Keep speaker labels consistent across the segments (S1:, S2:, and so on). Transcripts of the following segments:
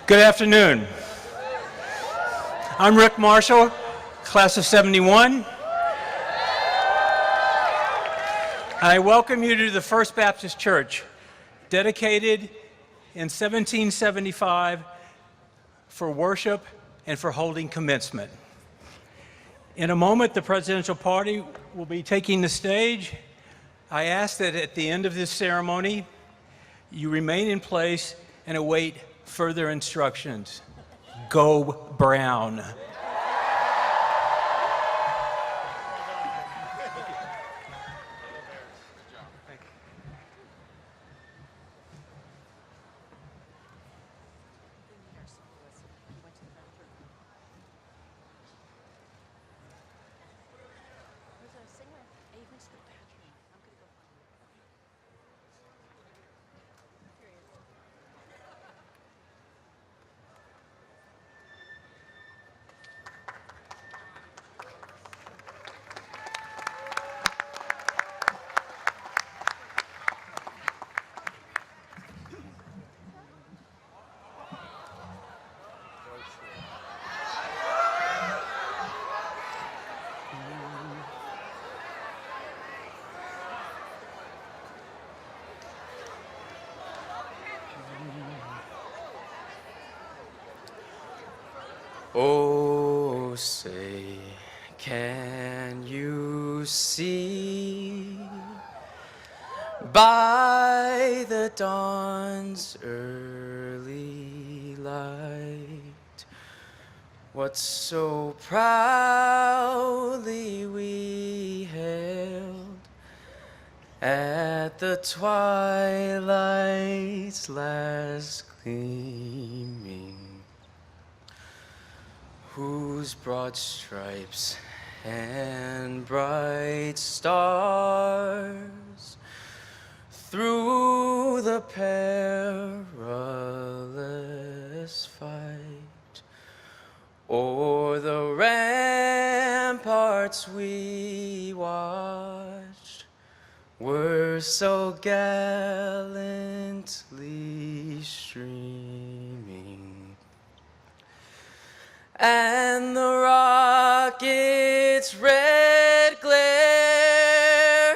S1: Good afternoon. I'm Rick Marshall, class of '71. I welcome you to the First Baptist Church, dedicated in 1775 for worship and for holding commencement. In a moment, the presidential party will be taking the stage. I ask that at the end of this ceremony, you remain in place and await further instructions. Go Brown.
S2: Oh, say, can you see by the dawn's early light what so proudly we hailed at the twilight's last gleaming, whose broad stripes and bright stars through the perilous fight o'er the ramparts we watched were so gallantly streaming. And the rocket's red glare,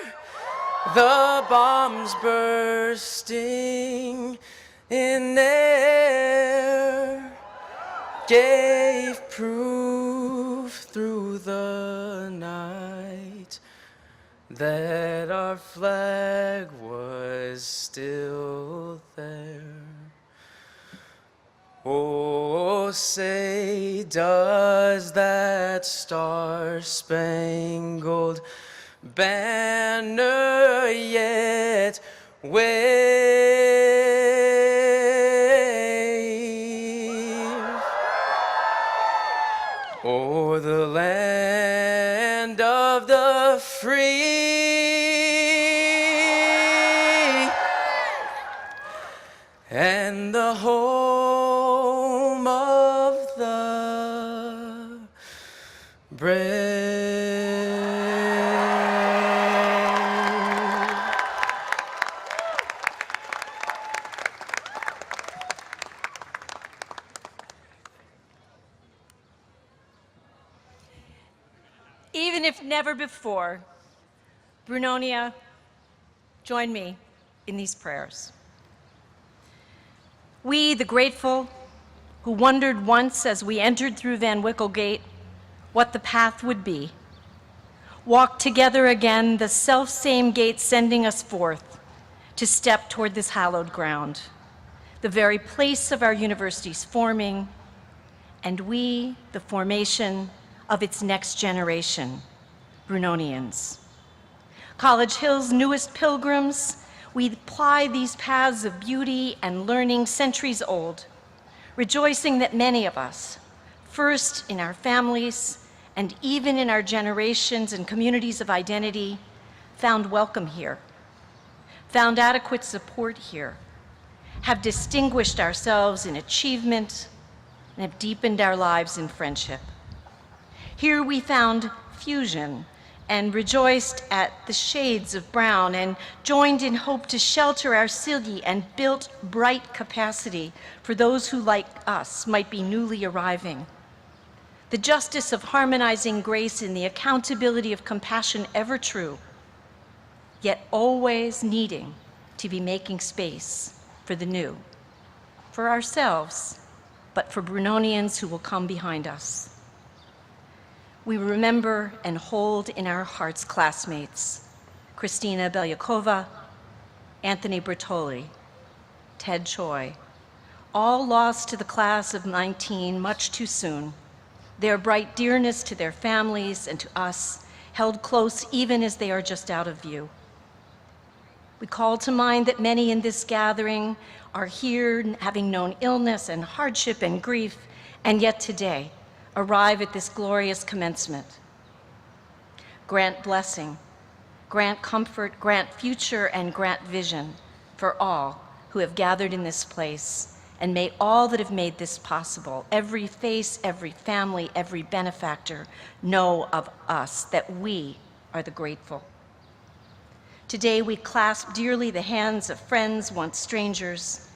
S2: the bombs bursting in air, gave proof through the night that our flag was still there. Oh, say, does that star-spangled banner yet wave o'er the land of the free and the home of the brave?
S3: Even if never before, Brunonia, join me in these prayers. We, the grateful, who wondered once as we entered through Van Wickle Gate what the path would be, walk together again the self-same gate sending us forth to step toward this hallowed ground, the very place of our university's forming, and we, the formation of its next generation, Brunonians. College Hill's newest pilgrims, we ply these paths of beauty and learning centuries old, rejoicing that many of us, first in our families and even in our generations and communities of identity, found welcome here, found adequate support here, have distinguished ourselves in achievement, and have deepened our lives in friendship. Here we found fusion and rejoiced at the shades of brown, and joined in hope to shelter our city, and built bright capacity for those who, like us, might be newly arriving. The justice of harmonizing grace in the accountability of compassion ever true, yet always needing to be making space for the new, for ourselves, but for Brunonians who will come behind us. We remember and hold in our hearts classmates, Christina Belyakova, Anthony Bertoli, Ted Choi, all lost to the class of 19 much too soon, their bright dearness to their families and to us held close even as they are just out of view. We call to mind that many in this gathering are here having known illness and hardship and grief, and yet today arrive at this glorious commencement. Grant blessing, grant comfort, grant future, and grant vision for all who have gathered in this place, and may all that have made this possible, every face, every family, every benefactor, know of us that we are the grateful. Today we clasp dearly the hands of friends, once strangers,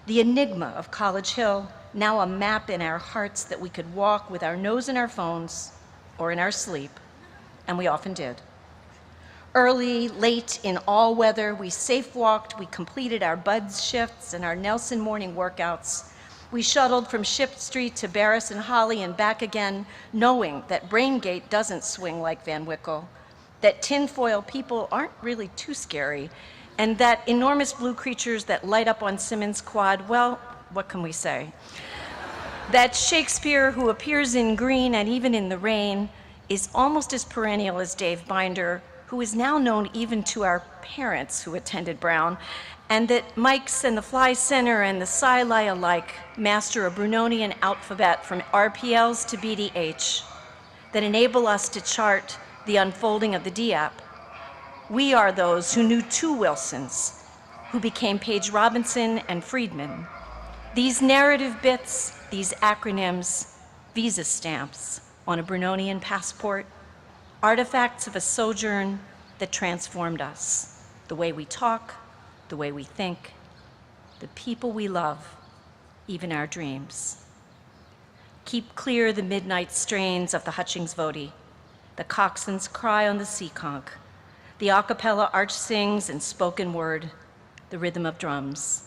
S3: the enigma of College Hill, now a map in our hearts that we could walk with our nose in our phones or in our sleep, and we often did. Early, late, in all weather, we safe walked, we completed our buds shifts and our Nelson morning workouts. We shuttled from Ship Street to Barris and Holly and back again, knowing that Braingate doesn't swing like Van Wickle, that tinfoil people aren't really too scary, and that enormous blue creatures that light up on Simmons Quad, well, what can we say? That Shakespeare, who appears in green and even in the rain, is almost as perennial as Dave Binder, who is now known even to our parents who attended Brown, and that Mike's and the Fly Center and the Sci-Li alike master a Brunonian alphabet from RPLs to BDH that enable us to chart the unfolding of the DIAP. We are those who knew two Wilsons, who became Page Robinson and Friedman. These narrative bits, these acronyms, visa stamps on a Brunonian passport, artifacts of a sojourn that transformed us, the way we talk, the way we think, the people we love, even our dreams. Keep clear the midnight strains of the Hutchings Voti, the coxswain's cry on the sea conch, the a cappella arch sings and spoken word, the rhythm of drums.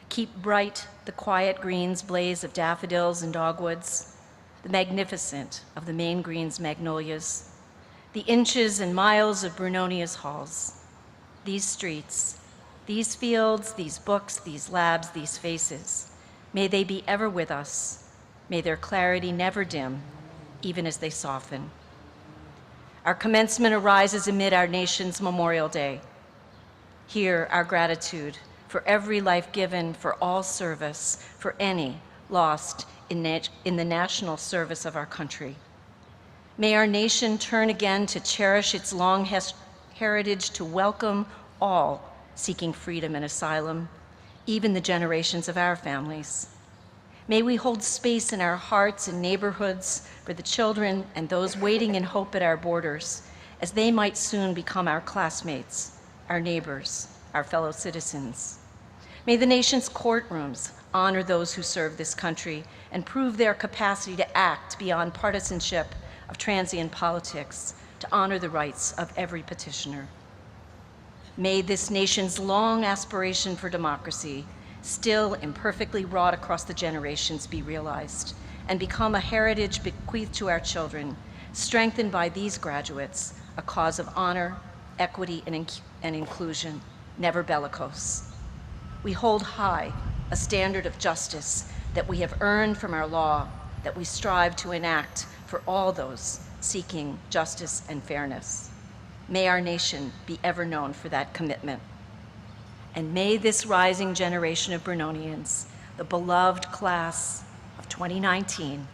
S3: Keep bright the quiet greens blaze of daffodils and dogwoods, the magnificent of the Maine Green's magnolias, the inches and miles of Brunonia's halls, these streets, these fields, these books, these labs, these faces. May they be ever with us. May their clarity never dim, even as they soften. Our commencement arises amid our nation's Memorial Day. Here, our gratitude for every life given, for all service, for any lost in the national service of our country. May our nation turn again to cherish its long heritage, to welcome all seeking freedom and asylum, even the generations of our families. May we hold space in our hearts and neighborhoods for the children and those waiting in hope at our borders, as they might soon become our classmates, our neighbors, our fellow citizens. May the nation's courtrooms honor those who serve this country and prove their capacity to act beyond partisanship of transient politics, to honor the rights of every petitioner. May this nation's long aspiration for democracy, still imperfectly wrought across the generations, be realized and become a heritage bequeathed to our children, strengthened by these graduates, a cause of honor, equity, and inclusion, never bellicose. We hold high a standard of justice that we have earned from our law, that we strive to enact for all those seeking justice and fairness. May our nation be ever known for that commitment. And may this rising generation of Brunonians, the beloved class of 2019,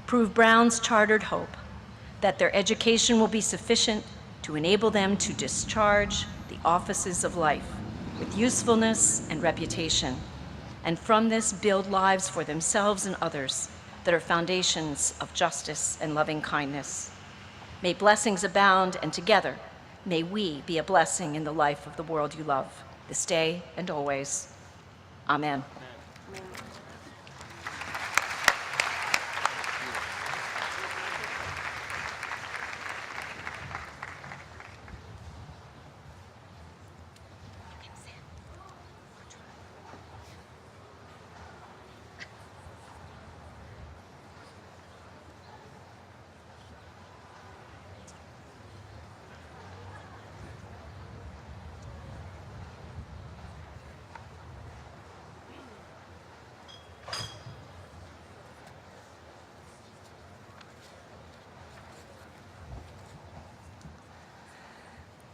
S3: prove Brown's chartered hope that their education will be sufficient to enable them to discharge the offices of life with usefulness and reputation, and from this build lives for themselves and others that are foundations of justice and loving kindness. May blessings abound, and together, may we be a blessing in the life of the world you love, this day and always. Amen.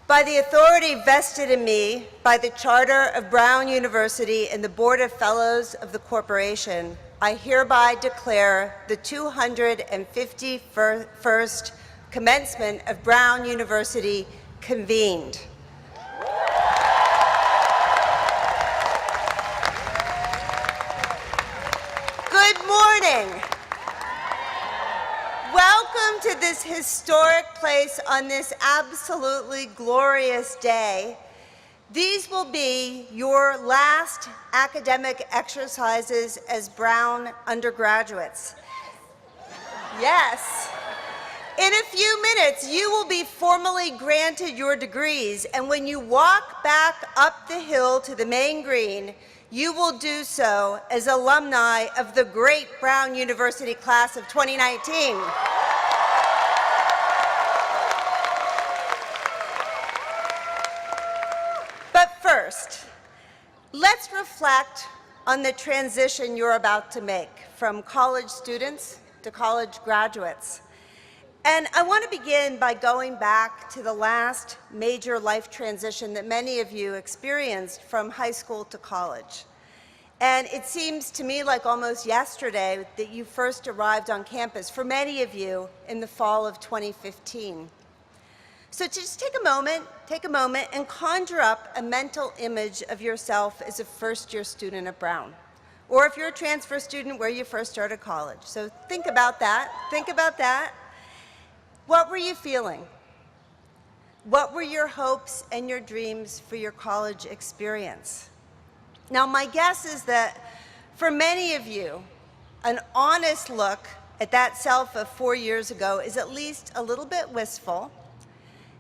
S4: By the authority vested in me by the Charter of Brown University and the Board of Fellows of the Corporation, I hereby declare the 251st commencement of Brown University convened. Good morning. Welcome to this historic place on this absolutely glorious day. These will be your last academic exercises as Brown undergraduates. Yes. In a few minutes, you will be formally granted your degrees, and when you walk back up the hill to the main green, you will do so as alumni of the great Brown University class of 2019. But first, let's reflect on the transition you're about to make from college students to college graduates. And I want to begin by going back to the last major life transition that many of you experienced from high school to college. And it seems to me like almost yesterday that you first arrived on campus, for many of you, in the fall of 2015. So just take a moment and conjure up a mental image of yourself as a first-year student at Brown. Or if you're a transfer student, where you first started college. So think about that. What were you feeling? What were your hopes and your dreams for your college experience? Now, my guess is that for many of you, an honest look at that self of 4 years ago is at least a little bit wistful,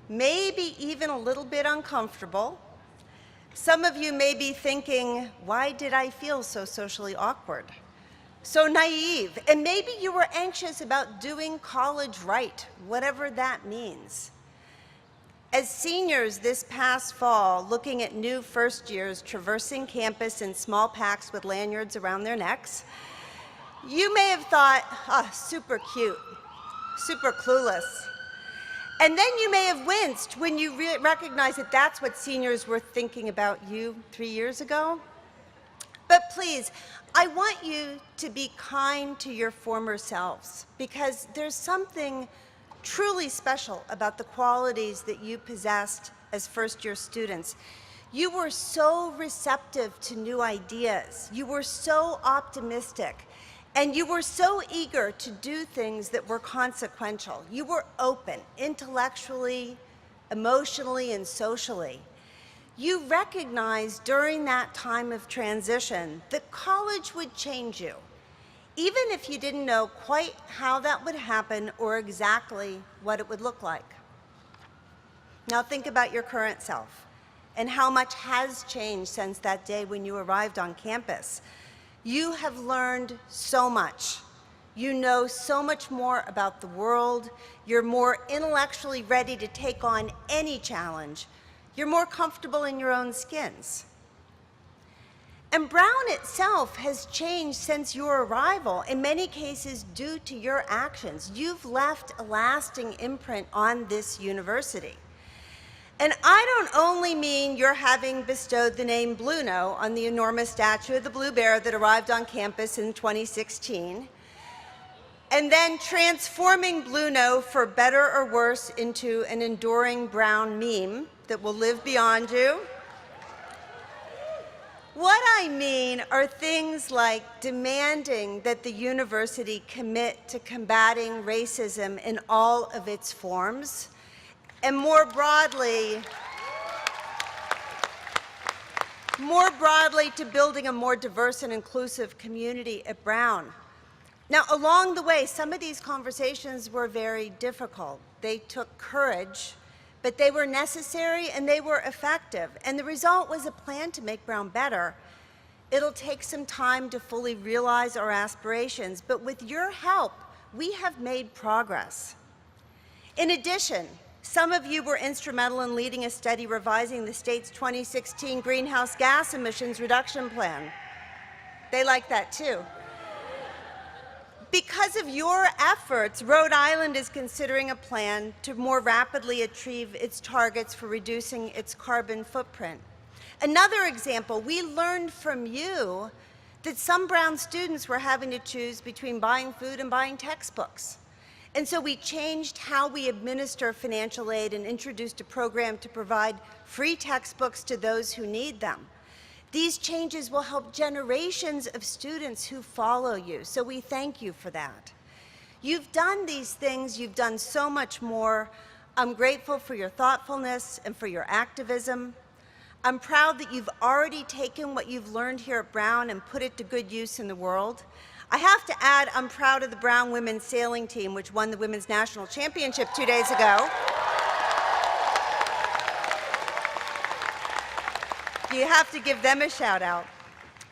S4: maybe even a little bit uncomfortable. Some of you may be thinking, why did I feel so socially awkward? So naive, and maybe you were anxious about doing college right, whatever that means. As seniors this past fall, looking at new first years traversing campus in small packs with lanyards around their necks, you may have thought, super cute, super clueless. And then you may have winced when you recognized that that's what seniors were thinking about you 3 years ago. But please, I want you to be kind to your former selves, because there's something truly special about the qualities that you possessed as first-year students. You were so receptive to new ideas. You were so optimistic. And you were so eager to do things that were consequential. You were open, intellectually, emotionally, and socially. You recognized during that time of transition that college would change you, even if you didn't know quite how that would happen or exactly what it would look like. Now think about your current self and how much has changed since that day when you arrived on campus. You have learned so much. You know so much more about the world. You're more intellectually ready to take on any challenge. You're more comfortable in your own skins. And Brown itself has changed since your arrival, in many cases due to your actions. You've left a lasting imprint on this university. And I don't only mean your having bestowed the name Bluno on the enormous statue of the Blue Bear that arrived on campus in 2016, and then transforming Bluno for better or worse into an enduring Brown meme that will live beyond you. What I mean are things like demanding that the university commit to combating racism in all of its forms, and more broadly, to building a more diverse and inclusive community at Brown. Now, along the way, some of these conversations were very difficult. They took courage, but they were necessary and they were effective. And the result was a plan to make Brown better. It'll take some time to fully realize our aspirations, but with your help, we have made progress. In addition, some of you were instrumental in leading a study revising the state's 2016 greenhouse gas emissions reduction plan. They like that too. Because of your efforts, Rhode Island is considering a plan to more rapidly achieve its targets for reducing its carbon footprint. Another example, we learned from you that some Brown students were having to choose between buying food and buying textbooks. And so we changed how we administer financial aid and introduced a program to provide free textbooks to those who need them. These changes will help generations of students who follow you, so we thank you for that. You've done these things, you've done so much more. I'm grateful for your thoughtfulness and for your activism. I'm proud that you've already taken what you've learned here at Brown and put it to good use in the world. I have to add, I'm proud of the Brown women's sailing team, which won the Women's National Championship 2 days ago. You have to give them a shout out.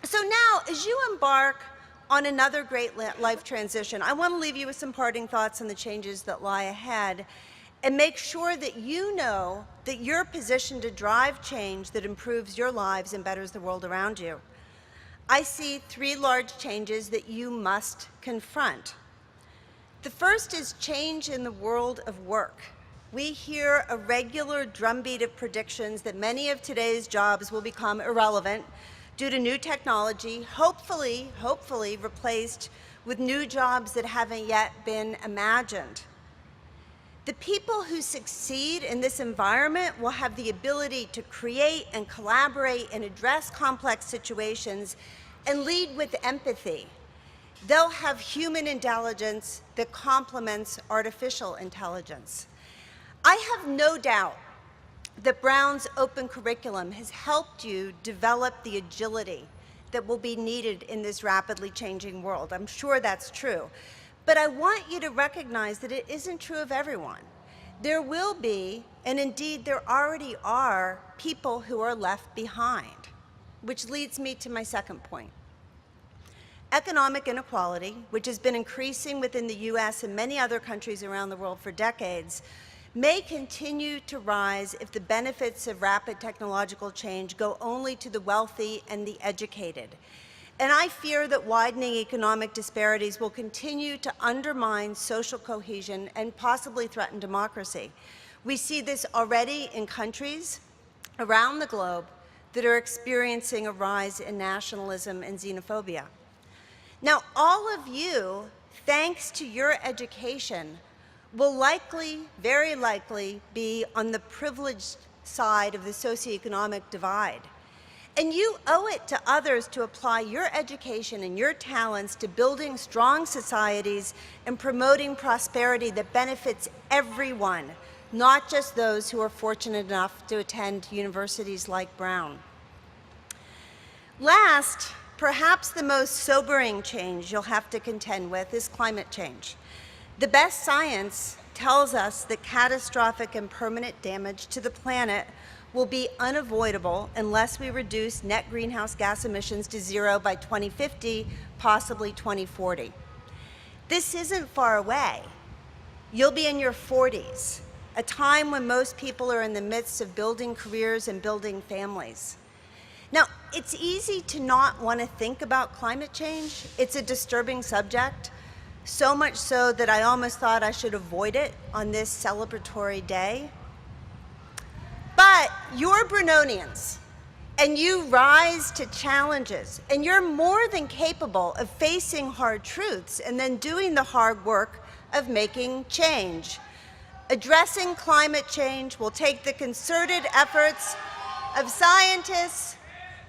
S4: So now, as you embark on another great life transition, I want to leave you with some parting thoughts on the changes that lie ahead and make sure that you know that you're positioned to drive change that improves your lives and betters the world around you. I see 3 large changes that you must confront. The first is change in the world of work. We hear a regular drumbeat of predictions that many of today's jobs will become irrelevant due to new technology, hopefully replaced with new jobs that haven't yet been imagined. The people who succeed in this environment will have the ability to create and collaborate and address complex situations and lead with empathy. They'll have human intelligence that complements artificial intelligence. I have no doubt that Brown's open curriculum has helped you develop the agility that will be needed in this rapidly changing world. I'm sure that's true. But I want you to recognize that it isn't true of everyone. There will be, and indeed there already are, people who are left behind, which leads me to my second point. Economic inequality, which has been increasing within the US and many other countries around the world for decades, may continue to rise if the benefits of rapid technological change go only to the wealthy and the educated. And I fear that widening economic disparities will continue to undermine social cohesion and possibly threaten democracy. We see this already in countries around the globe that are experiencing a rise in nationalism and xenophobia. Now, all of you, thanks to your education, will likely, very likely, be on the privileged side of the socioeconomic divide. And you owe it to others to apply your education and your talents to building strong societies and promoting prosperity that benefits everyone, not just those who are fortunate enough to attend universities like Brown. Last, perhaps the most sobering change you'll have to contend with is climate change. The best science tells us that catastrophic and permanent damage to the planet will be unavoidable unless we reduce net greenhouse gas emissions to 0 by 2050, possibly 2040. This isn't far away. You'll be in your 40s, a time when most people are in the midst of building careers and building families. Now, it's easy to not want to think about climate change. It's a disturbing subject, so much so that I almost thought I should avoid it on this celebratory day. But you're Brunonians, and you rise to challenges, and you're more than capable of facing hard truths and then doing the hard work of making change. Addressing climate change will take the concerted efforts of scientists,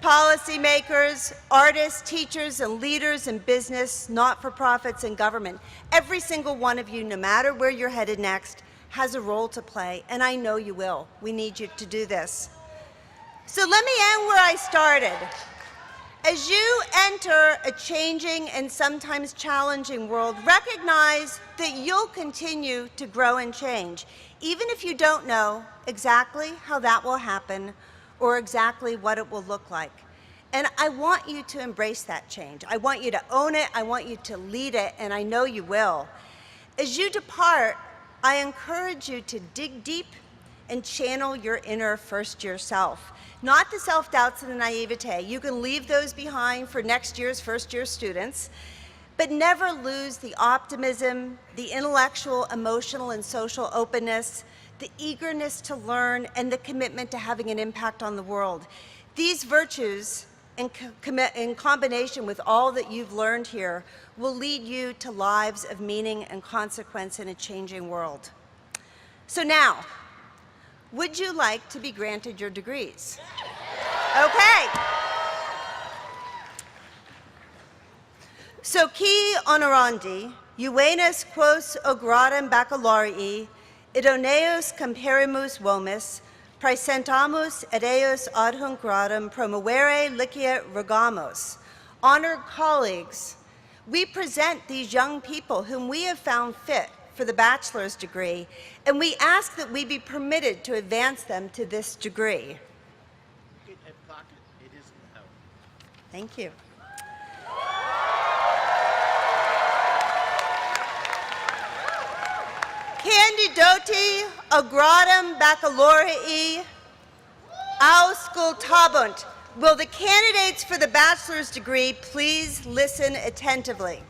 S4: policymakers, artists, teachers, and leaders in business, not-for-profits, and government. Every single one of you, no matter where you're headed next, has a role to play, and I know you will. We need you to do this. So let me end where I started. As you enter a changing and sometimes challenging world, recognize that you'll continue to grow and change, even if you don't know exactly how that will happen or exactly what it will look like. And I want you to embrace that change. I want you to own it, I want you to lead it, and I know you will. As you depart, I encourage you to dig deep and channel your inner first-year self. Not the self-doubts and the naivete. You can leave those behind for next year's first-year students, but never lose the optimism, the intellectual, emotional, and social openness, the eagerness to learn, and the commitment to having an impact on the world. These virtues, in combination with all that you've learned here, will lead you to lives of meaning and consequence in a changing world. So now, would you like to be granted your degrees? Okay. So qui honorandi, juvenes quos ogradum baccalarii, idoneus comperimus vomis, praesentamus et eos ad hunc gradum promovere licia regamos. Honored colleagues, we present these young people whom we have found fit for the bachelor's degree, and we ask that we be permitted to advance them to this degree. Thank you. Candidati agradum baccalorii auscultabunt. Will the candidates for the bachelor's degree please listen attentively?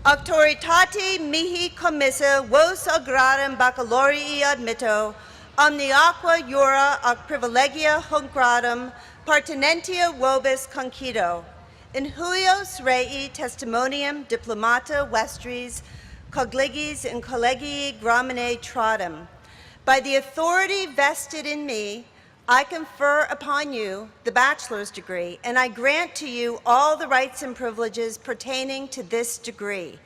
S4: Auctoritate mihi commissa vos agradum baccalorii admitto, omniaqua jura ac privilegia hunc gradum pertinentia vobis concito. In huios rei testimonium diplomata vestris cogligis and collegii gramine tradum. By the authority vested in me, I confer upon you the bachelor's degree, and I grant to you all the rights and privileges pertaining to this degree.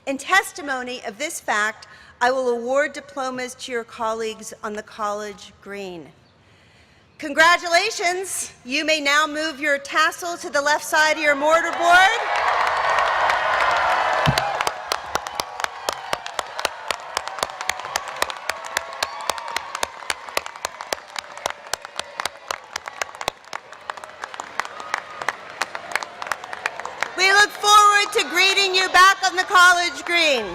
S4: In testimony of this fact, I will award diplomas to your colleagues on the college green. Congratulations. You may now move your tassel to the left side of your mortarboard. We look forward to greeting you back on the college green.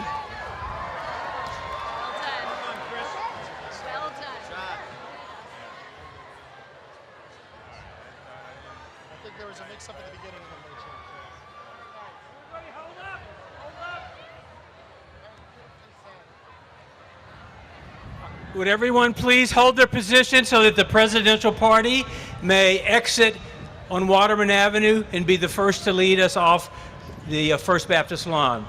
S5: There was a mix-up at the beginning of the motion. Everybody hold up! Hold up!
S1: Would everyone please hold their position so that the presidential party may exit on Waterman Avenue and be the first to lead us off the First Baptist lawn.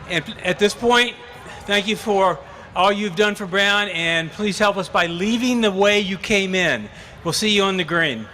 S1: And at this point, thank you for all you've done for Brown, and please help us by leaving the way you came in. We'll see you on the green.